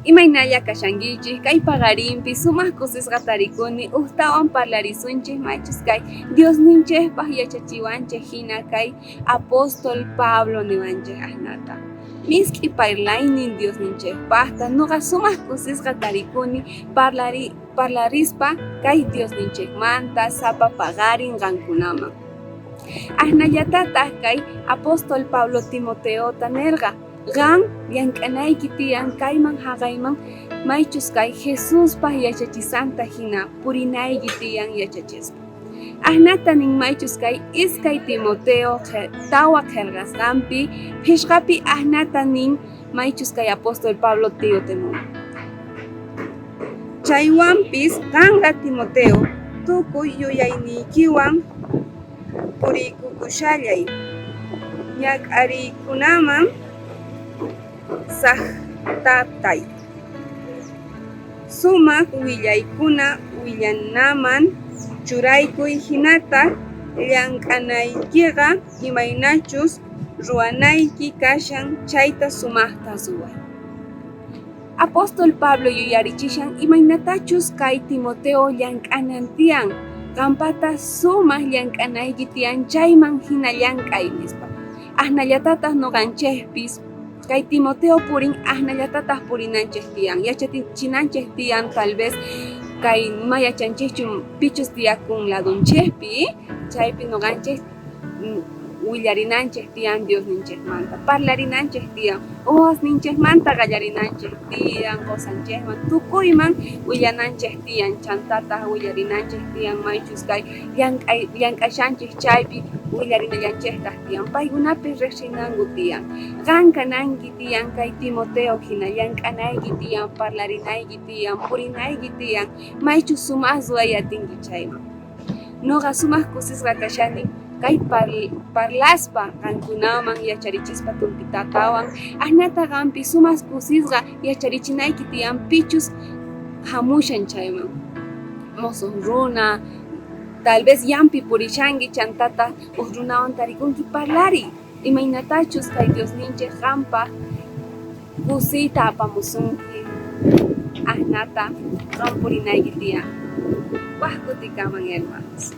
Imaynalla kashankichik kay paqarinpi sumaq kusisqa tarikuni ustawan parlarisunchik maychus kay Diosninchikpaq yachachiwanchik hina kay apóstol Pablo niwanchik asnata. Misk'i parlaynin Diosninchikpaqta nuqa sumaq kusisqa tarikuni parlarispa kay Diosninchikmanta sapa paqarin qankunaman. Asnallatataq kay apóstol Pablo Timoteota nirqa qan llank'anayki tiyan kayman haqayman maychus kay Jesuspaq yachachisanta hina purinayki tiyan yachachispa. Asnata nin maychus kay iskay Timoteo tawa qillqasqanpi phishqapi asnata nin maychus kay apóstol Pablo tiyutimun. Chaywanpis qanqa Timoteo tukuy yuyaynikiwan purikukushallay ñak'ariykunaman saqtatay. Sumaq willaykuna willanaman churaykuy hinata llank'anaykiqa imaynachus ruwanayki kashan chayta sumaqta suway. Apóstol Pablo yuyarichishan imaynatachus kay Timoteo llank'anan tiyan qampata sumaq llank'anayki tiyan chayman hina llank'ay nispa. Asnallatataq nuqanchikpis kay Timoteo purin asnallatataq purinanchik tiyan yachachinanchik tiyan tal vez kay mayachanchikchu pichus tiyakun ladunchikpi chaypi nuqanchik willarinanchik tiyan Diosninchikmanta, parlarinanchik tiyan uhasninchikmanta qallarinanchik tiyan qosanchikman tukuyman willananchik tiyan chantataq willarinanchik tiyan maychus kay llank'ashanchik chaypi willarinallanchiktaq tiyan paykunapis riqsinanku tiyan qan kananki tiyan kay Timoteo hina llank'anayki tiyan parlarinayki tiyan purinayki tiyan maychus sumaq suway atinki chayman. Nuqa sumaq kusisqa kashani kay parlaspa qankunaman yacharichispa tumpitatawan asnata qanpi sumaq kusisqa yacharichinayki tiyan pichus hamushan chayman. Musuq runa tal vez llampi purishanki chantata runawan tarikunki parlariy imaynatachus kay Diosninchik qanpaq kusiyta apamusunki asnata qan purinayki tiyan. Waq kutikaman hermanos.